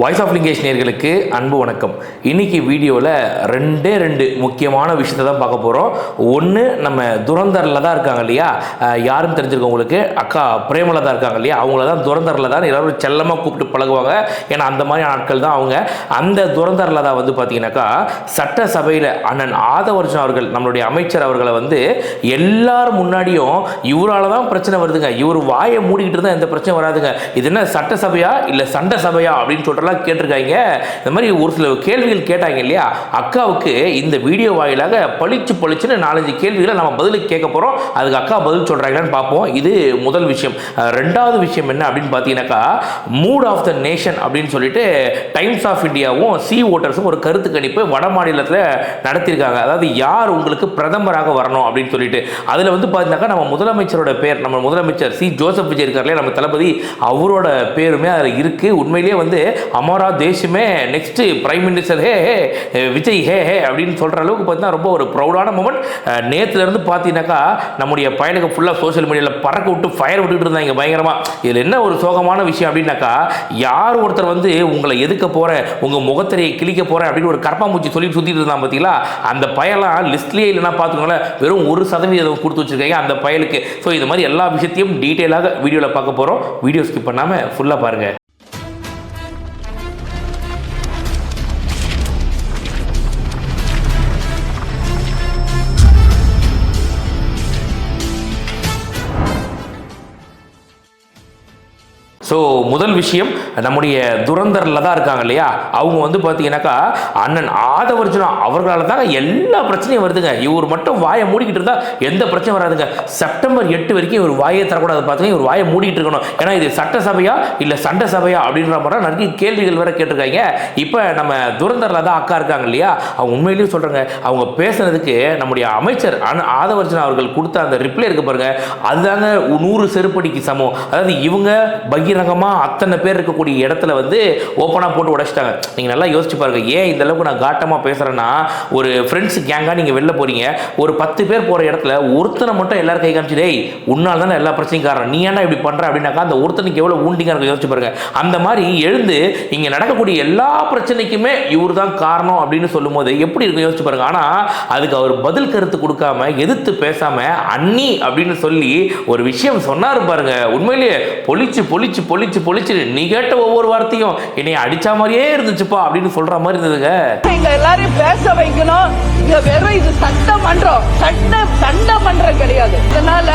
Voice of Lingesh நேயர்களுக்கு அன்பு வணக்கம். இன்னைக்கு வீடியோவில் ரெண்டு முக்கியமான விஷயத்தை தான் பார்க்க போகிறோம். ஒன்று, நம்ம துரந்தரில் தான் இருக்காங்க இல்லையா, யாரும் தெரிஞ்சிருக்கோம் உங்களுக்கு, அக்கா பிரேமலதா இருக்காங்க இல்லையா, அவங்கள தான் துரந்தரில் தான் எல்லாரும் செல்லமாக கூப்பிட்டு பழகுவாங்க. ஏன்னா அந்த மாதிரி ஆட்கள் தான் அவங்க. அந்த துரந்தரில் தான் வந்து பார்த்தீங்கன்னாக்கா சட்டசபையில் அண்ணன் ஆதவர்ஜன் அவர்கள், நம்மளுடைய அமைச்சர் அவர்களை வந்து எல்லார் முன்னாடியும் இவரால் தான் பிரச்சனை வருதுங்க, இவர் வாயை மூடிக்கிட்டு இருந்தால் எந்த பிரச்சனையும் வராதுங்க, இது என்ன சட்டசபையா இல்லை சண்டை சபையா அப்படின்னு சொல்லிட்டு கேட்டிருக்காங்க. இந்த மாதிரி ஒரு சில கேள்விகள் கேட்டாங்க இல்லையா, அக்காவுக்கு இந்த வீடியோ வாயிலாக பளிச்சுன்னு 4-5 கேள்விகளை நம்ம பதிலுக்கு கேட்க போறோம். அதுக்கு அக்கா பதில் சொல்றாங்களான்னு பார்ப்போம். இது முதல் விஷயம். ரெண்டாவது விஷயம் என்ன அப்படின்னு பார்த்தீங்கன்னாக்கா, மூட் ஆஃப் த நேஷன் அப்படின்னு சொல்லிட்டு டைம்ஸ் ஆஃப் இந்தியாவும் சி ஓட்டர்ஸும் ஒரு கருத்து கணிப்பு வட மாநிலத்தில் நடத்தியிருக்காங்க. அதாவது யார் உங்களுக்கு பிரதமராக வரணும் அப்படின்னு சொல்லிட்டு அதில் வந்து பார்த்தீங்கன்னாக்கா நம்ம முதலமைச்சரோட பேர், நம்ம முதலமைச்சர் சி ஜோசப் விஜய் இருக்கார்லையே நம்ம தளபதி, அவரோட பேருமே அதில் இருக்கு. உண்மையிலேயே வந்து அமரா தேசமே நெக்ஸ்ட் பிரைம் மினிஸ்டர் ஹே விஜய் ஹே அப்படின்னு சொல்ற அளவுக்கு பார்த்தீங்கன்னா ரொம்ப ஒரு ப்ரௌடான மூமெண்ட். நேற்றுல இருந்து பார்த்தீங்கன்னாக்கா நம்முடைய பயலுக்கு ஃபுல்லாக சோஷியல் மீடியாவில் பறக்க விட்டு ஃபயர் விட்டுட்டு இருந்தாங்க பயங்கரமா. இதில் என்ன ஒரு சோகமான விஷயம் அப்படின்னாக்கா, யார் ஒருத்தர் வந்து உங்களை எதுக்க போறேன், உங்க முகத்திரையை கிழிக்க போறேன் அப்படின்னு ஒரு கரப்பாம்பூச்சி சொல்லி சுத்திட்டு இருந்தான் பார்த்தீங்களா, அந்த பயலாம் லிஸ்ட்லேயே இல்லைன்னா பார்த்துக்கோங்களேன், வெறும் 1% கொடுத்து வச்சிருக்காங்க அந்த பயலுக்கு. ஸோ இது மாதிரி எல்லா விஷயத்தையும் டீட்டெயிலாக வீடியோவில் பார்க்க போகிறோம். வீடியோ ஸ்கிப் பண்ணாமல் ஃபுல்லாக பாருங்க. ஸோ முதல் விஷயம், நம்முடைய துரந்தரில் தான் இருக்காங்க இல்லையா, அவங்க வந்து பார்த்தீங்கன்னாக்கா அண்ணன் ஆதவர்ஜனா அவர்களால் தான் எல்லா பிரச்சனையும் வருதுங்க. இவர் மட்டும் வாயை மூடிக்கிட்டு இருந்தால் எந்த பிரச்சனையும் வராதுங்க. செப்டம்பர் 8 வரைக்கும் இவர் வாயை தரக்கூடாது, பார்த்துங்க, இவர் வாயை மூடிக்கிட்டு இருக்கணும். ஏன்னா இது சட்டசபையா இல்லை சண்டை சபையா அப்படின்ற மாதிரி நிறைய கேள்விகள் வேற கேட்டிருக்காங்க. இப்போ நம்ம துரந்தரில் தான் அக்கா இருக்காங்க இல்லையா, அவங்க உண்மையிலேயே சொல்கிறாங்க, அவங்க பேசுனதுக்கு நம்முடைய அமைச்சர் ஆதவர்ஜனா அவர்கள் கொடுத்த அந்த ரிப்ளை இருக்கு பாருங்க, அதுதாங்க 100 செருப்படிக்கு சமம். அதாவது இவங்க பகிரங்கமாக அத்தனை பேர் இருக்கக்கூடிய இடத்துல வந்து ஓப்பனாக போட்டு உடைச்சிட்டாங்க. நீங்கள் நல்லா யோசிச்சு பாருங்க, ஏன் இந்த அளவுக்கு நான் காட்டமாக பேசுகிறேன்னா, ஒரு ஃப்ரெண்ட்ஸ் கேங்காக நீங்கள் வெளில போகிறீங்க, ஒரு 10 பேர் போகிற இடத்துல ஒருத்தனை மட்டும் எல்லாரும் கை காமிச்சு, டேய் உன்னால் தானே எல்லா பிரச்சனையும் காரணம், நீ ஏன்னா இப்படி பண்ணுற அப்படின்னாக்கா அந்த ஒருத்தனுக்கு எவ்வளோ ஊண்டிங்க இருக்க யோசிச்சு பாருங்க. அந்த மாதிரி எழுந்து இங்கே நடக்கக்கூடிய எல்லா பிரச்சனைக்குமே இவர் தான் காரணம் அப்படின்னு சொல்லும் போது எப்படி இருக்கும் யோசிச்சு பாருங்க. ஆனால் அதுக்கு அவர் பதில் கருத்து கொடுக்காம, எதிர்த்து பேசாம, அண்ணி அப்படின்னு சொல்லி ஒரு விஷயம் சொன்னார் பாருங்க, உண்மையிலேயே பொலிச்சு நீ கேட்ட ஒவ்வொரு வார்த்தையும் என்னை அடிச்ச மாதிரியே இருந்துச்சுப்பா அப்படின்னு சொல்ற மாதிரி இருந்ததுங்க. எங்க எல்லாரையும் பேச வைக்கணும். இங்க வெறும் இது சட்டமன்றம் கிடையாது. அதனால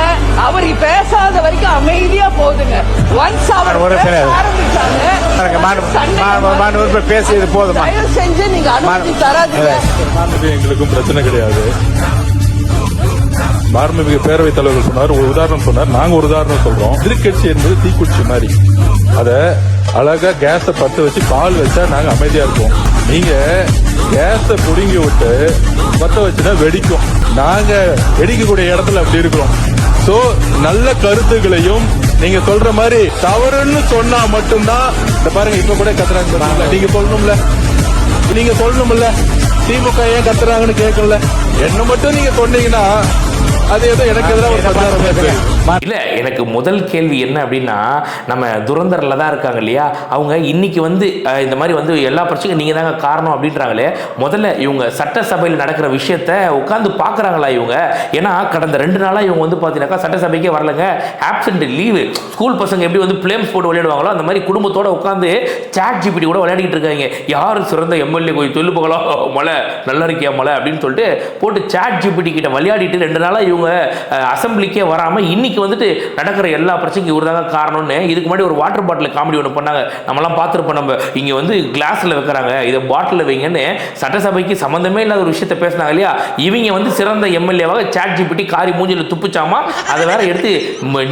அவர் பேசாத வரைக்கும் அமைதியா போகுதுங்க. ஒன்ஸ் அவர் ஆரம்பிச்சாங்க பேசியது போதுமா, தயவு செஞ்சு நீங்க அனுமதி தராதீங்க. எங்களுக்கும் பிரச்சனை கிடையாது. மாண்புமிகு பேரவைத் தலைவர் சொன்னார், ஒரு உதாரணம் சொன்னார், நாங்க ஒரு உதாரணம் சொல்றோம். எதிர்கட்சி என்பது தீக்குச்சி மாதிரி, அத அழகா கேஸ பத்த வச்சு பால் வச்சா நாங்க அமைதியா இருப்போம். நீங்க கேஸ புடுங்கி விட்டு பத்த வச்சுன்னா வெடிக்கும். நாங்க வெடிக்கக்கூடிய இடத்துல அப்படி இருக்கிறோம். சோ நல்ல கருத்துக்களையும் நீங்க சொல்ற மாதிரி தவறுன்னு சொன்னா மட்டும்தான், இந்த பாருங்க இப்ப கூட கத்துறாங்க, நீங்க சொல்லணும்ல திமுக ஏன் கத்துறாங்கன்னு கேட்கல, என்ன மட்டும் நீங்க சொன்னீங்கன்னா அது ஏதோ எனக்கு எதிராக ஒரு பிரச்சாரம் இல்ல. எனக்கு முதல் கேள்வி என்ன அப்படின்னா, நம்ம துரந்தரில் தான் இருக்காங்க இல்லையா, அவங்க இன்னைக்கு வந்து இந்த மாதிரி வந்து எல்லா பிரச்சனையும் நீங்க தாங்க காரணம் அப்படின்றாங்களே, முதல்ல இவங்க சட்டசபையில் நடக்கிற விஷயத்த உட்காந்து பாக்குறாங்களா இவங்க? ஏன்னா கடந்த 2 நாளா இவங்க வந்து பாத்தீங்கன்னா சட்டசபைக்கே வரலங்க, ஆப்சென்ட் லீவு. ஸ்கூல் பசங்க எப்படி வந்து பிளேம்ஸ் போட்டு விளையாடுவாங்களோ அந்த மாதிரி குடும்பத்தோட உட்காந்து சாட் ஜிபிடி கூட விளையாடிட்டு இருக்காங்க. யாரு சிறந்த எம்எல்ஏ கொஞ்சம் சொல்லு போகலாம், மலை நல்லா இருக்கியா மலை அப்படின்னு சொல்லிட்டு போட்டு சாட் ஜிபிடி கிட்ட விளையாடிட்டு 2 நாளா இவங்க அசம்பிளிக்கே வராம இன்னைக்கு வந்துட்டு நடக்கிற எல்லா பிரச்சனைக்கும் இவர் தாங்க காரணம்னு. இதுக்கு முன்னாடி ஒரு வாட்டர் பாட்டில் காமெடி ஒன்று பண்ணாங்க, நம்மலாம் பார்த்துருப்போம். நம்ம இங்கே வந்து கிளாஸில் வைக்கிறாங்க, இதை பாட்டில் வைங்கன்னு சட்டசபைக்கு சம்மந்தமே இல்லாத ஒரு விஷயத்த பேசினாங்க இல்லையா. இவங்க வந்து சிறந்த எம்எல்ஏவாக சாட் ஜிபிடி காரி மூஞ்சில் துப்புச்சாமா அதை வேற எடுத்து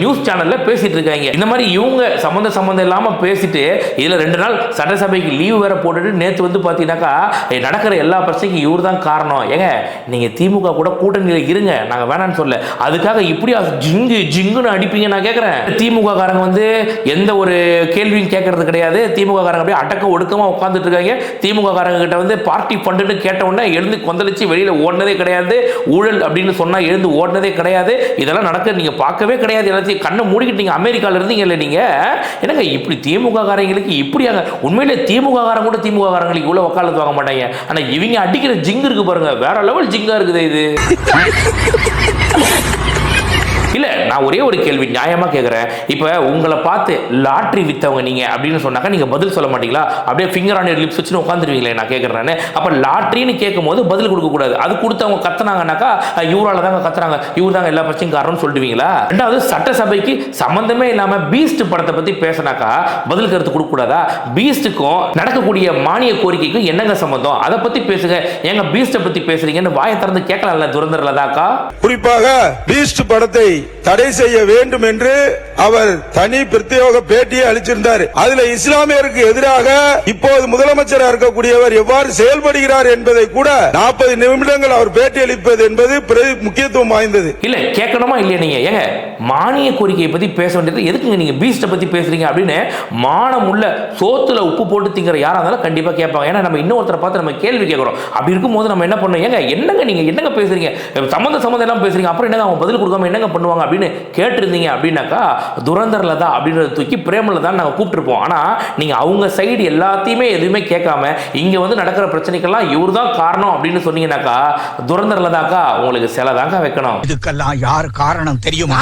நியூஸ் சேனலில் பேசிட்டு இருக்காங்க. இந்த மாதிரி இவங்க சம்மந்தம் இல்லாமல் பேசிட்டு இதில் 2 நாள் சட்டசபைக்கு லீவு வேற போட்டுட்டு நேற்று வந்து பார்த்தீங்கன்னாக்கா நடக்கிற எல்லா பிரச்சனைக்கும் இவர் தான் காரணம். ஏங்க நீங்கள் திமுக கூட கூட்டணியில் இருங்க, நாங்கள் வேணான்னு வேணான்னு சொல்ல, அதுக்காக இப்படி ஜிங்கு ஜிங்குன்னு அடிப்பீங்க நான் கேட்குறேன். திமுக காரங்க வந்து எந்த ஒரு கேள்வியும் கேட்கறது கிடையாது. திமுக காரங்க அப்படியே அடக்க ஒடுக்கமா உட்காந்துட்டு இருக்காங்க. திமுக காரங்க கிட்ட வந்து பார்ட்டி ஃபண்டுன்னு கேட்ட உடனே எழுந்து கொந்தளிச்சு வெளியில ஓடினதே கிடையாது. ஊழல் அப்படின்னு சொன்னா எழுந்து ஓடினதே கிடையாது. இதெல்லாம் நடக்க நீங்க பார்க்கவே கிடையாது. எல்லாத்தையும் கண்ணை மூடிக்கிட்டு நீங்க அமெரிக்கால இருந்தீங்கல்ல நீங்க. என்னங்க இப்படி திமுக காரங்களுக்கு இப்படியாங்க? உண்மையிலே திமுக காரங்க கூட திமுக காரங்களுக்கு இவ்வளவு வக்காலத்து வாங்க மாட்டாங்க. ஆனா இவங்க அடிக்கிற ஜிங்கு இருக்கு பாருங்க, வேற லெவல் ஜிங்கா இருக்குது இது. இல்ல நான் ஒரே ஒரு கேள்வி நியாயமா கேட்கிறேன். இப்ப உங்களை பார்த்து லாட்டரி வித்தவங்க நீங்க அப்படின்னு சொன்னாக்கா நீங்க பதில் சொல்ல மாட்டீங்களா? அப்படியே ஃபிங்கர் ஆன் யுவர் லிப்ஸ் வச்சுன்னு உட்காந்துருவீங்களே நான் கேட்கறேன். அப்ப லாட்டரின்னு கேட்கும் போது பதில் கொடுக்க கூடாது. அது கொடுத்து அவங்க கத்துனாங்கன்னாக்கா இவரால தாங்க கத்துறாங்க, இவர் தாங்க எல்லா பிரச்சனையும் காரணம்னு சொல்லிடுவீங்களா? ரெண்டாவது சட்டசபைக்கு சம்பந்தமே இல்லாம பீஸ்ட் படத்தை பத்தி பேசினாக்கா பதில் கருத்து கொடுக்க கூடாதா? பீஸ்டுக்கும் நடக்கக்கூடிய மானிய கோரிக்கைக்கும் என்னங்க சம்பந்தம்? அதை பத்தி பேசுங்க. ஏங்க பீஸ்ட பத்தி பேசுறீங்கன்னு வாயை திறந்து கேட்கலாம்ல துரந்தரலதாக்கா. குறிப்பாக பீஸ்ட் படத்தை தடை செய்ய வேண்டும் என்று அவர் தனி பிரத்யேக பேட்டியை அளிச்சிருந்தார். அதுல இஸ்லாமியருக்கு எதிராக இப்போது முதலமைச்சராக இருக்கக்கூடியவர் எவ்வாறு செயல்படுகிறார் என்பதை கூட 40 நிமிடங்கள் அவர் பேட்டி அளிப்பது என்பது முக்கியத்துவம் வாய்ந்தது. இல்ல கேட்கணுமா இல்லையா? நீங்க ஏங்க மானிய கோரிக்கையை பத்தி பேச வேண்டியது எதுக்குங்க நீங்க பீஸ்ட பத்தி பேசுறீங்க அப்படின்னு மானம் உள்ள சோத்துல உப்பு போட்டு திங்கிற யாரா இருந்தாலும் கண்டிப்பா கேட்பாங்க. ஏன்னா நம்ம இன்னொருத்தரை பார்த்து நம்ம கேள்வி கேட்கிறோம். அப்படி இருக்கும்போது நம்ம என்ன பண்ணோம்? ஏங்க என்னங்க நீங்க என்னங்க பேசுறீங்க? சம்பந்தம் எல்லாம் பேசுறீங்க, அப்புறம் என்னங்க அவங்க பதில் கொடுக்காம என்னங்க பண்ணுவாங்க அப்படின்னு கேட்டிருந்தீங்க அப்படின்னாக்கா துரந்தரலதா அப்படின்றத தூக்கி பிரேமலதா நாங்க கூப்பிட்டுருப்போம். ஆனா நீங்க அவங்க சைடு எல்லாத்தையுமே எதுவுமே கேட்காம இங்க வந்து நடக்கிற பிரச்சனைக்கெல்லாம் இவர் தான் காரணம் அப்படின்னு சொன்னீங்கன்னாக்கா துரந்தரலதாக்கா உங்களுக்கு சில தாங்க வைக்கணும். இதுக்கெல்லாம் யார் காரணம் தெரியுமா?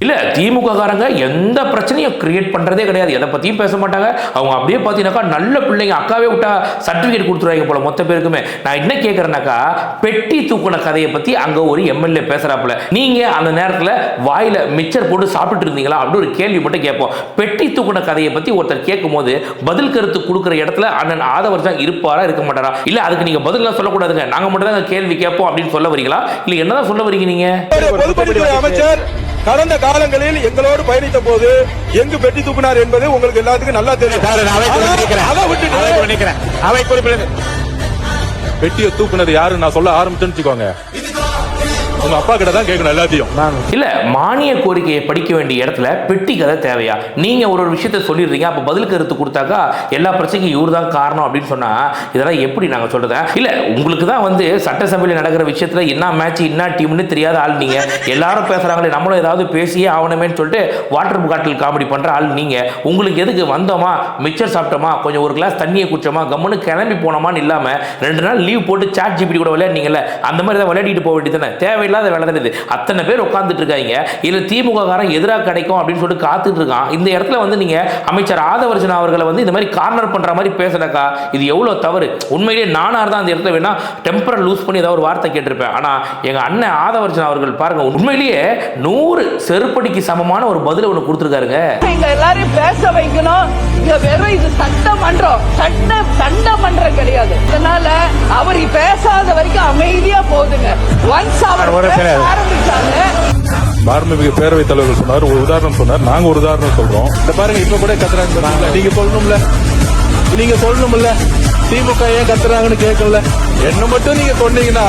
இல்ல திமுக காரங்க எந்த பிரச்சனையும் கிரியேட் பண்றதே கிடையாது. எதை பத்தியும் பேச மாட்டாங்க. அவங்க அப்படியே பாத்தீங்கன்னாக்கா நல்ல பிள்ளைங்க, அக்காவே விட்டா சர்டிபிகேட் கொடுத்துருவாங்க போல மொத்த பேருக்குமே. நான் என்ன கேட்கறேன்னாக்கா பெட்டி தூக்குன கதையை பத்தி அங்க ஒரு எம்எல்ஏ பேசுறாப்புல, நீங்க அந்த நேரத்துல வாயில மிச்சர் போட்டு சாப்பிட்டு இருந்தீங்களா அப்படி ஒரு கேள்வி மட்டும் கேட்போம். பெட்டி தூக்குன கதையை பத்தி ஒருத்தர் கேட்கும் போது பதில் கருத்து கொடுக்கிற இடத்துல அண்ணன் ஆதவர்ஜன் இருப்பாரா இருக்க மாட்டாரா? இல்ல அதுக்கு நீங்க பதில் எல்லாம் சொல்லக்கூடாதுங்க, நாங்க மட்டும் தான் கேள்வி கேட்போம் அப்படின்னு சொல்ல வரீங்களா? இல்ல என்னதான் சொல்ல வரீங்க நீங்க? பொதுப்பணித்துறை அமைச்சர் கடந்த காலங்களில் எங்களோடு பயணித்த போது எங்கு பெட்டி தூக்கினார் என்பது உங்களுக்கு எல்லாத்துக்கும் நல்லா தெரியும். பெட்டியை தூக்குனது யாரு நான் சொல்ல ஆரம்பிச்சேன்னு வச்சுக்கோங்க, உங்க அப்பா கிட்ட தான் கேட்கணும் எல்லாத்தையும். இல்ல மானிய கோரிக்கையை படிக்க வேண்டிய இடத்துல பெட்டி கதை தேவையா? நீங்க ஒரு விஷயத்தை சொல்லிடுறீங்க, அப்ப பதில் கருத்து கொடுத்தாக்கா எல்லா பிரச்சனைக்கும் இவர் தான் காரணம் அப்படின்னு சொன்னா இதெல்லாம் எப்படி நாங்க சொல்றது? இல்ல உங்களுக்கு தான் வந்து சட்டசபையில் நடக்கிற விஷயத்துல என்ன மேட்ச் என்ன டீம்னு தெரியாத ஆள் நீங்க. எல்லாரும் பேசுறாங்களே நம்மளும் ஏதாவது பேசியே ஆகணுமேன்னு சொல்லிட்டு வாட்டர் பாட்டில் காமெடி பண்ற ஆள் நீங்க. உங்களுக்கு எதுக்கு வந்தோமா மிச்சர் சாப்பிட்டோமா கொஞ்சம் ஒரு கிளாஸ் தண்ணியை குடிச்சோமா கம்முன்னு கிளம்பி போனோமான்னு இல்லாம 2 நாள் லீவ் போட்டு சாட் ஜிபிடி கூட விளையாடுனீங்கல்ல, அந்த மாதிரி தான் விளையாடிட்டு போக வேண்டியது தானே. தேவையில்லாத வேலை தான் இது. அத்தனை பேர் உட்கார்ந்துட்டு இருக்காங்க. இல்ல திமுக காரன் எதிராக கிடைக்கும் அப்படின்னு சொல்லிட்டு காத்துட்டு இருக்கான். இந்த இடத்துல வந்து நீங்க அமைச்சர் ஆதவர்ஜன் அவர்களை வந்து இந்த மாதிரி கார்னர் பண்ற மாதிரி பேசுறக்கா இது எவ்வளவு தவறு? உண்மையிலேயே நானா இருந்தா அந்த இடத்துல வேணா டெம்பரல் லூஸ் பண்ணி ஏதாவது ஒரு வார்த்தை கேட்டிருப்பேன். ஆனா எங்க அண்ணன் ஆதவர்ஜன் அவர்கள் பாருங்க உண்மையிலேயே 100 செருப்படிக்கு சமமான ஒரு பதில் ஒன்று கொடுத்துருக்காருங்க. நீங்க எல்லாரும் பேச வைக்கணும். இங்க வெறும் இது சட்டமன்றம், சட்டமன்றம் கிடையாது. அதனால அவர் பேசாத வரைக்கும் அமைதியா போகுதுங்க. ஒன்ஸ் அவர் ஆரம்பிச்சாங்க. மாண்புமிகு பேரவைத் தலைவர் சொன்னார், ஒரு உதாரணம் சொன்னார், நாங்க ஒரு உதாரணம் சொல்றோம். இந்த பாருங்க இப்ப கூட கத்துறாங்க, நீங்க சொல்லணும்ல, நீங்க சொல்லணும்ல திமுக ஏன் கத்துறாங்கன்னு கேட்கல. என்ன மட்டும் நீங்க சொன்னீங்கன்னா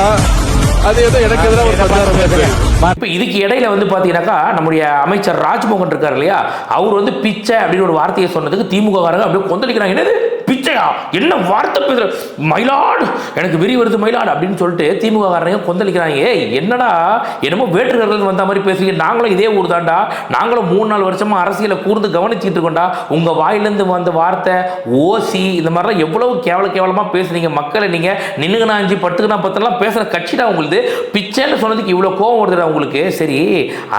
அது ஏதோ எனக்கு எதிராக ஒரு பிரச்சாரம் பேசுறேன். இப்ப இதுக்கு இடையில வந்து பாத்தீங்கன்னாக்கா நம்முடைய அமைச்சர் ராஜ்மோகன் இருக்காரு இல்லையா, அவர் வந்து பிச்சை அப்படின்னு ஒரு வார்த்தையை சொன்னதுக்கு திமுக காரங்க அப்படியே கொந்தளிக்கிறாங்க. என்னது பிச்சையா? என்ன வார்த்தை பேசுற மயிலாடு, எனக்கு விரி வருது மயிலாடு அப்படின்னு சொல்லிட்டு திமுக காரங்க கொந்தளிக்கிறாங்க. என்னடா என்னமோ வேற்றுக்கர்கள் வந்த மாதிரி பேசுறீங்க, நாங்களும் இதே ஊர் தாண்டா, நாங்களும் 3-4 வருஷமா அரசியலை கூர்ந்து கவனிச்சுட்டு இருக்கோம்டா. உங்க வாயிலிருந்து வந்த வார்த்தை ஓசி இந்த மாதிரிலாம் எவ்வளவு கேவலமா பேசுறீங்க. மக்களை நீங்க நின்னுங்கனா 5 10 10 பேசுற கட்சிடா உங்களுக்கு. பிச்சைன்னு சொன்னதுக்கு இவ்வளவு கோவம் வருதுடா உங்களுக்கு. சரி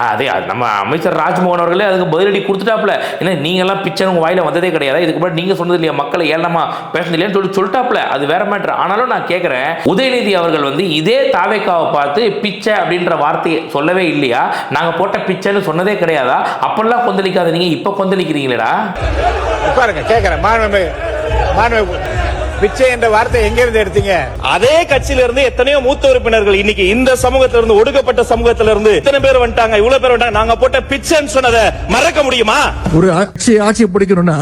அதே நம்ம அமைச்சர் ராஜ்மோகன் அவர்களே அதுக்கு பதிலடி கொடுத்துட்டாப்ல. ஏன்னா நீங்க எல்லாம் பிச்சை உங்க வாயில வந்ததே கிடையாது, இதுக்கு முன்னாடி நீங்க சொன்னது இல்லையா மக்களை ஏளனமா பேசுனதுலன்னு சொல்லிட்டாப்ல. அது வேற மேட்டர். ஆனாலும் நான் கேட்கிறேன், உதயநிதி அவர்கள் வந்து இதே தாவேக்காவை பார்த்து பிச்சை அப்படின்ற வார்த்தையை சொல்லவே இல்லையா? நாங்க போட்ட பிச்சைன்னு சொன்னதே கிடையாதா? அப்பெல்லாம் கொந்தளிக்காத நீங்க இப்ப கொந்தளிக்கிறீங்களா? பாருங்க கேட்கிறேன், பிச்சை என்ற வார்த்தை எங்க இருந்து எடுத்தீங்க? அதே கட்சியில இருந்து எத்தனையோ மூத்த உறுப்பினர்கள் இன்னைக்கு இந்த சமூகத்தில இருந்து ஒடுக்கப்பட்ட சமூகத்தில இருந்து இத்தனை பேர் வந்துட்டாங்க, இவ்வளவு பேர் வந்துட்டாங்க. நாங்க போட்ட பிச்சைன்னு சொன்னதை மறக்க முடியுமா? ஒரு ஆட்சியை பிடிக்கணும்னா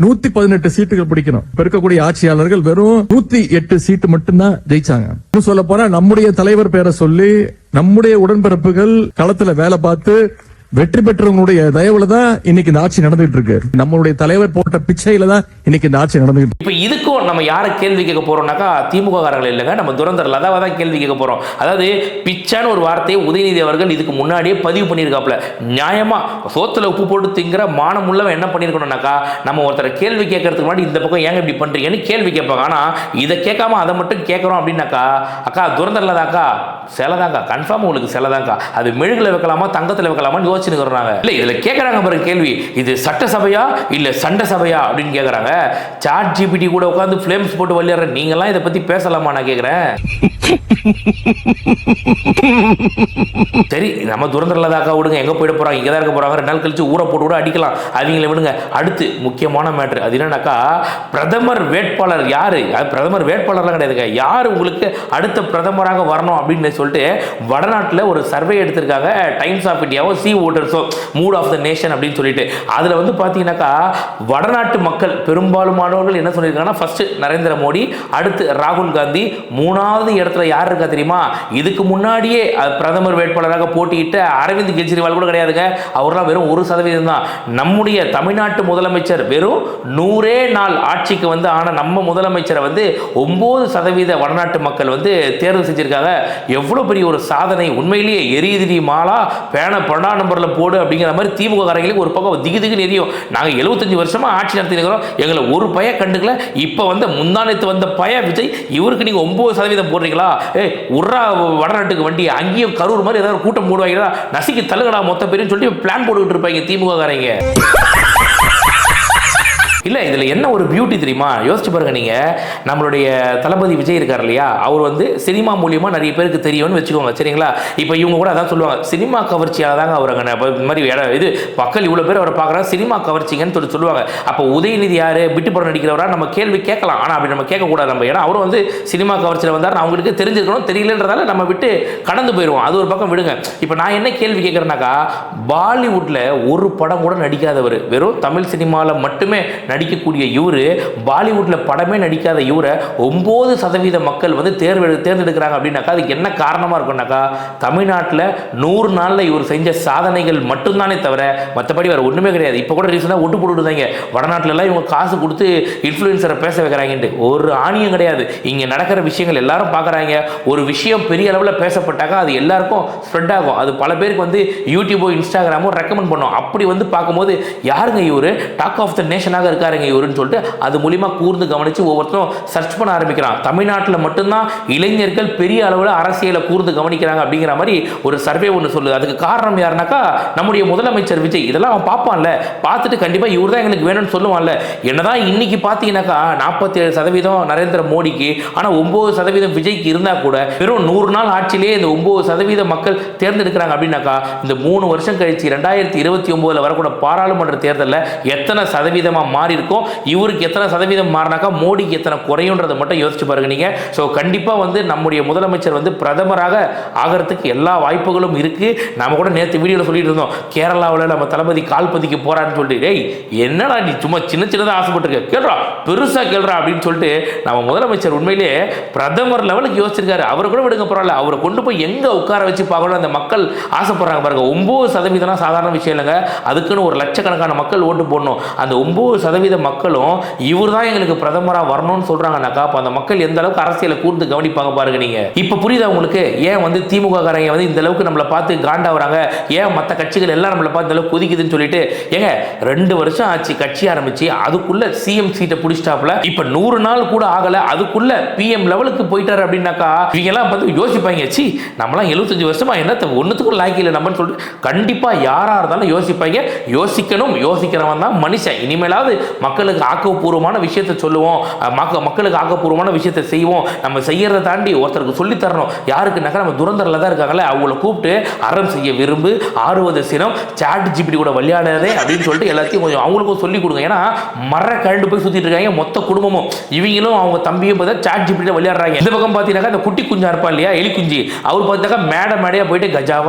118 சீட்டுகள் பிடிக்கணும். இப்ப இருக்கக்கூடிய ஆட்சியாளர்கள் வெறும் 108 சீட்டு மட்டும்தான் ஜெயிச்சாங்க. சொல்ல போனா நம்முடைய தலைவர் பேரை சொல்லி நம்முடைய உடன்பிறப்புகள் களத்துல வேலை பார்த்து வெற்றி பெற்றவங்களுடைய தயவுல தான் இன்னைக்கு இந்த ஆட்சி நடந்துட்டு இருக்கு. நம்மளுடைய தலைவர் போட்ட பிச்சையில தான் இன்னைக்கு இந்த ஆட்சி நடந்துட்டு இருக்கு. இப்ப இதுக்கும் நம்ம யாரை கேள்வி கேட்க போறோம்னாக்கா திமுக காரர்கள் இல்லைங்க, நம்ம துரந்தர் லதாவை தான் கேள்வி கேட்க போறோம். அதாவது பிச்சான ஒரு வார்த்தையை உதயநிதி அவர்கள் இதுக்கு முன்னாடியே பதிவு பண்ணியிருக்காப்ல. நியாயமா சோத்துல உப்பு போட்டு திங்கிற மானம் உள்ளவன் என்ன பண்ணிருக்கணும்னாக்கா, நம்ம ஒருத்தரை கேள்வி கேட்கறதுக்கு முன்னாடி இந்த பக்கம் ஏங்க இப்படி பண்றீங்கன்னு கேள்வி கேட்பாங்க. ஆனா இதை கேட்காம அதை மட்டும் கேட்கறோம் அப்படின்னாக்கா, அக்கா துரந்தர் லதாக்கா சிலதாக்கா, கன்ஃபார்ம் உங்களுக்கு சிலதாக்கா, அது மெழுகுல வைக்கலாமா தங்கத்துல வைக்கலாமான்னு யோசிச்சுக்கிறாங்க. இல்ல இதுல கேட்கறாங்க பாருங்க கேள்வி, இது சட்டசபையா இல்ல சண்டை சபையா அப்படின்னு கேட்கறாங்க. சாட் ஜிபிடி கூட உட்கார்ந்து ஃப்ளேம்ஸ் போட்டு விளையாடுற நீங்க எல்லாம் இதை பத்தி பேசலாமா நான் கேட்கிறேன். சரி நம்ம துரந்தரலதாக்கா விடுங்க, எங்க போயிட போறாங்க, இங்க தான் இருக்க போறாங்க, 2 நாள் கழிச்சு ஊரை போட்டு கூட அடிக்கலாம், அவங்கள விடுங்க. அடுத்து முக்கியமான மேட்ரு அது என்னன்னாக்கா, பிரதமர் வேட்பாளர் யாரு, அது பிரதமர் வேட்பாளர்லாம் கிடையாதுங்க, யாரு உங்களுக்கு அடுத்த பிரதமராக வரணும் அப்படின்னு சொல்லிட்டு வடநாட்டில் ஒரு சர்வே எடுத்திருக்காங்க. டைம்ஸ் ஆஃப் இந்தியாவோ சி ஓட்டர்ஸோ மூட் ஆஃப் த நேஷன் அப்படின்னு சொல்லிட்டு அதுல வந்து பாத்தீங்கன்னாக்கா வடநாட்டு மக்கள் பெரும்பாலுமானவர்கள் என்ன சொல்லியிருக்காங்கன்னா, ஃபர்ஸ்ட் நரேந்திர மோடி, அடுத்து ராகுல் காந்தி, 3வது இடத்துல யார் இருக்கா தெரியுமா, இதுக்கு முன்னாடியே பிரதமர் வேட்பாளராக போட்டியிட்ட அரவிந்த் கெஜ்ரிவால் கூட கிடையாதுங்க, அவர்லாம் வெறும் 1% தான். நம்முடைய தமிழ்நாட்டு முதலமைச்சர் வெறும் 100 நாள் ஆட்சிக்கு வந்து ஆன நம்ம முதலமைச்சரை வந்து 9% வடநாட்டு மக்கள் வந்து தேர்வு செஞ்சிருக்காங்க. எவ்வளவு பெரிய ஒரு சாதனை, உண்மையிலேயே எரியுதிரி மாலா பேன 12 நம்பர்ல போடு அப்படிங்கிற மாதிரி திமுக காரங்களுக்கு ஒரு பக்கம் திகு திகு எரியும். நாங்க 75 வருஷமா ஆட்சி நடத்திக்கிறோம், எங்களை ஒரு பய கண்டுக்கல, இப்ப வந்து முந்தானத்து வந்த பய விஜய் இவருக்கு நீங்க 9% போடுறீங்களா, உர்ரா வடநாட்டுக்கு வண்டி, அங்கேயும் கரூர் மாதிரி ஏதாவது கூட்டம் போடுவாங்களா, நசிக்கு தள்ளுகடா மொத்த பேரும் சொல்லிட்டு பிளான் போட்டுக்கிட்டு இருப்பாங்க திமுக காரங்க. இல்லை இதில் என்ன ஒரு பியூட்டி தெரியுமா, யோசிச்சு பாருங்க நீங்கள், நம்மளுடைய தளபதி விஜய் இருக்கார் இல்லையா, அவர் வந்து சினிமா மூலியமாக நிறைய பேருக்கு தெரியும்னு வச்சுக்கோங்க சரிங்களா. இப்போ இவங்க கூட அதான் சொல்லுவாங்க, சினிமா கவர்ச்சியாக தாங்க அவர் இந்த மாதிரி இது மக்கள் இவ்வளோ பேர் அவரை பார்க்குறாங்க, சினிமா கவர்ச்சிங்கன்னு சொல்லுவாங்க. அப்போ உதயநிதி யார், விட்டு படம் நடிக்கிறவரா நம்ம கேள்வி கேட்கலாம், ஆனால் அப்படி நம்ம கேட்கக்கூடாது நம்ம, ஏன்னா அவரும் வந்து சினிமா கவர்ச்சியில் வந்தார், அவங்களுக்கு தெரிஞ்சிருக்கணும், தெரியலன்றதால நம்ம விட்டு கடந்து போயிடுவோம், அது ஒரு பக்கம் விடுங்க. இப்போ நான் என்ன கேள்வி கேட்குறேன்னாக்கா, பாலிவுட்டில் ஒரு படம் கூட நடிக்காதவர், வெறும் தமிழ் சினிமாவில் மட்டுமே நடிக்கக்கூடிய இவரு, பாலிவுட்ல படமே நடிக்காத இவரை 9% மக்கள் வந்து தேர்ந்தெடுக்கிறாங்க அப்படின்னாக்கா, அதுக்கு என்ன காரணமா இருக்கும்னாக்கா, தமிழ்நாட்டில் 100 நாள்ல இவர் செஞ்ச சாதனைகள் மட்டும்தானே தவிர மற்றபடி வேற ஒண்ணுமே கிடையாது. இப்போ கூட ரீசெண்டாக ஒட்டு போட்டுருந்தாங்க, வடநாட்டில எல்லாம் இவங்க காசு கொடுத்து இன்ஃப்ளூயன்சரை பேச வைக்கிறாங்கன்ட்டு, ஒரு ஆணியம் கிடையாது. இங்க நடக்கிற விஷயங்கள் எல்லாரும் பார்க்குறாங்க, ஒரு விஷயம் பெரிய அளவில் பேசப்பட்டாக்கா அது எல்லாருக்கும் ஸ்ப்ரெட் ஆகும், அது பல பேருக்கு வந்து யூடியூபோ இன்ஸ்டாகிராமோ ரெக்கமெண்ட் பண்ணும். அப்படி வந்து பார்க்கும்போது யாருங்க இவரு டாக் ஆஃப் த நேஷனாக இருக்காருங்க இவருன்னு சொல்லிட்டு அது மூலியமா கூர்ந்து கவனிச்சு ஒவ்வொருத்தரும் சர்ச் பண்ண ஆரம்பிக்கிறான். தமிழ்நாட்டில் மட்டும்தான் இளைஞர்கள் பெரிய அளவில் அரசியலை கூர்ந்து கவனிக்கிறாங்க அப்படிங்கிற மாதிரி ஒரு சர்வே ஒன்று சொல்லுது. அதுக்கு காரணம் யாருனாக்கா, நம்முடைய முதலமைச்சர் விஜய். இதெல்லாம் அவன் பார்ப்பான்ல, பார்த்துட்டு கண்டிப்பா இவர் தான் எங்களுக்கு வேணும்னு சொல்லுவான்ல. என்னதான் இன்னைக்கு பார்த்தீங்கன்னாக்கா 47% நரேந்திர மோடிக்கு, ஆனா 9% விஜய்க்கு இருந்தா கூட வெறும் 100 நாள் ஆட்சியிலேயே இந்த 9% மக்கள் தேர்ந்தெடுக்கிறாங்க அப்படின்னாக்கா, இந்த 3 வருஷம் கழிச்சு 2029 வரக்கூட பாராளுமன்ற தேர்தலில் எத்தனை சதவீதமா மாறி இருக்கும், இவருக்கு எத்தனை சதவீதம் மாறினாக்கா மோடிக்கு எத்தனை குறையுன்றதை மட்டும் யோசிச்சு பாருங்க நீங்க. ஸோ கண்டிப்பா வந்து நம்முடைய முதலமைச்சர் வந்து பிரதமராக ஆகிறதுக்கு எல்லா வாய்ப்புகளும் இருக்கு. நாம கூட நேற்று வீடியோவில் சொல்லிட்டு இருந்தோம், கேரளாவில் நம்ம தளபதி கால்பதிக்கு போறான்னு சொல்லிட்டு, டேய் என்னடா நீ சும்மா சின்னதாக ஆசைப்பட்டிருக்க, கேள்றா பெருசா கேள்றா அப்படின்னு சொல்லிட்டு நம்ம முதலமைச்சர் உண்மையிலேயே பிரதமர் லெவலுக்கு யோசிச்சிருக்காரு. அவரை கூட விடுங்க பரவாயில்ல, அவரை கொண்டு போய் எங்க உட்கார வச்சு பார்க்கணும் அந்த மக்கள் ஆசைப்படுறாங்க பாருங்க. 9% சாதாரண விஷயம் இல்லைங்க, அதுக்குன்னு ஒரு லட்சக்கணக்கான மக்கள் ஓட்டு போடணும். அந்த 9% மக்களும் இவர் தான் எங்களுக்கு பிரதமராக வரணும்னு சொல்றாங்கன்னாக்கா, அப்ப அந்த மக்கள் எந்த அளவுக்கு அரசியலை கூர்ந்து கவனிப்பாங்க பாருங்க நீங்க. இப்ப புரியுதா உங்களுக்கு, ஏன் வந்து திமுக காரங்க வந்து இந்த அளவுக்கு நம்மளை பார்த்து காண்டா வராங்க, ஏன் மற்ற கட்சிகள் எல்லாம் நம்மளை பார்த்து இந்த அளவுக்கு கொதிக்குதுன்னு சொல்லிட்டு. ஏங்க 2 வருஷம் ஆச்சு கட்சி ஆரம்பிச்சு, அதுக்குள்ள சிஎம் சீட்டை பிடிச்சிட்டாப்ல, இப்ப 100 நாள் கூட ஆகல, அதுக்குள்ள பிஎம் லெவலுக்கு போயிட்டாரு அப்படின்னாக்கா, இவங்க எல்லாம் பார்த்து யோசிப்பாங்க, சி நம்மளாம் 75 வருஷமா என்ன ஒன்னுத்துக்கும் லாய்க்கில்லை நம்மன்னு சொல்லிட்டு கண்டிப்பா யாரா இருந்தாலும் யோசிப்பாங்க. யோசிக்கணும், யோசிக்கிறவன் தான் மனுஷன். இனிமேலாவது மக்களுக்கு ஆக்கப்பூர்வமான விஷயத்தை சொல்லுவோம், மக்களுக்கு ஆக்கப்பூர்வமான விஷயத்தை செய்வோம். நம்ம செய்யறதை தாண்டி ஒருத்தருக்கு சொல்லி தரணும். யாருக்குனாக்கா நம்ம துரந்தரில் தான் இருக்காங்களே, அவங்கள கூப்பிட்டு அறம் செய்ய விரும்பு, 6வது சினம், சாட் ஜிபிடி கூட விளையாடாதே அப்படின்னு சொல்லிட்டு எல்லாத்தையும் கொஞ்சம் அவங்களுக்கும் சொல்லி கொடுங்க. ஏன்னா மர கழண்டு போய் சுத்திட்டு இருக்காங்க மொத்த குடும்பமும், இவங்களும் அவங்க தம்பியும் பார்த்தா சாட் ஜிபிடி விளையாடுறாங்க. இந்த பக்கம் பார்த்தீங்கன்னா இந்த குட்டி குஞ்சா இருப்பா இல்லையா, எலி குஞ்சு, அவர் பார்த்தாக்கா மேடையா போயிட்டு கஜா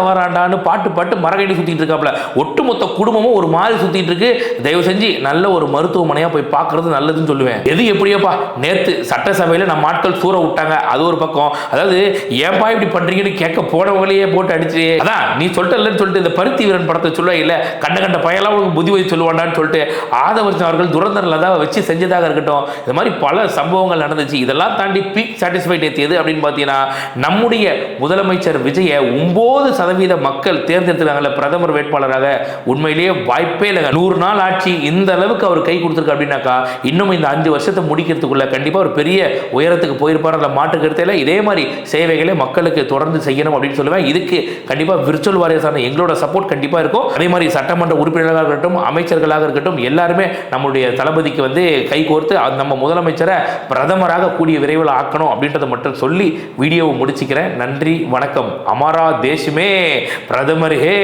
வராண்டான்னு பாட்டு மரகண்டி சுத்திட்டு இருக்காப்ல. ஒட்டுமொத்த குடும்பமும் ஒரு மாதிரி சுத்திட்டு இருக்கு. தயவு செஞ்சு நல்ல ஒரு மருத்துவமனையா போய் பார்க்கறது நல்லதுன்னு சொல்லுவேன். எது எப்படியோப்பா, நேத்து சட்டசபையில நம்ம ஆட்கள் சூற விட்டாங்க, அது ஒரு பக்கம். அதாவது ஏன்பா இப்படி பண்றீங்கன்னு கேட்க போனவங்களையே போட்டு அடிச்சு, அதான் நீ சொல்லிட்டல்லன்னு சொல்லிட்டு இந்த பருத்தி வீரன் படத்தை சொல்ல இல்ல, கண்ட கண்ட பயலாம் உங்களுக்கு புத்தி வச்சு சொல்லுவாண்டான்னு சொல்லிட்டு ஆதவர்ஜன் அவர்கள் துரந்தரில் தான் வச்சு செஞ்சதாக இருக்கட்டும். இது மாதிரி பல சம்பவங்கள் நடந்துச்சு. இதெல்லாம் தாண்டி பீக் சாட்டிஸ்ஃபைட் ஏற்றியது அப்படின்னு பார்த்தீங்கன்னா, நம்முடைய முதலமைச்சர் விஜய 9% மக்கள் தேர்ந்தெடுத்துக்காங்கல்ல பிரதமர் வேட்பாளராக. உண்மையிலேயே வாய்ப்பே இல்லைங்க. 100 நாள் ஆட்சி இந்த அளவுக்கு அவர் கை கொடுத்துருக்கு அப்படின்னாக்கா, இன்னும் இந்த 5 வருஷத்தை முடிக்கிறதுக்குள்ள கண்டிப்பா ஒரு பெரிய உயரத்துக்கு போயிருப்பார். அதில் மாற்று கருத்தையில இதே மாதிரி சேவைகளை மக்களுக்கு தொடர்ந்து செய்யணும் அப்படின்னு சொல்லுவேன். இதுக்கு கண்டிப்பா விர்ச்சுவல் வாரியர்ஸான எங்களோட சப்போர்ட் கண்டிப்பா இருக்கும். அதே மாதிரி சட்டமன்ற உறுப்பினர்களாக இருக்கட்டும், அமைச்சர்களாக இருக்கட்டும், எல்லாருமே நம்முடைய தளபதிக்கு வந்து கை கோர்த்து நம்ம முதலமைச்சரை பிரதமராக கூடிய விரைவில் ஆக்கணும் அப்படின்றத மட்டும் சொல்லி வீடியோவை முடிச்சுக்கிறேன். நன்றி, வணக்கம். அமாரா தேஷ்மே பிரதமர் ஹே,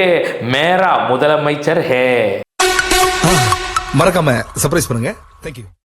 மேரா முதலமைச்சர் ஹே. மறக்காம சர்ப்ரைஸ் பண்ணுங்க. தேங்க்யூ.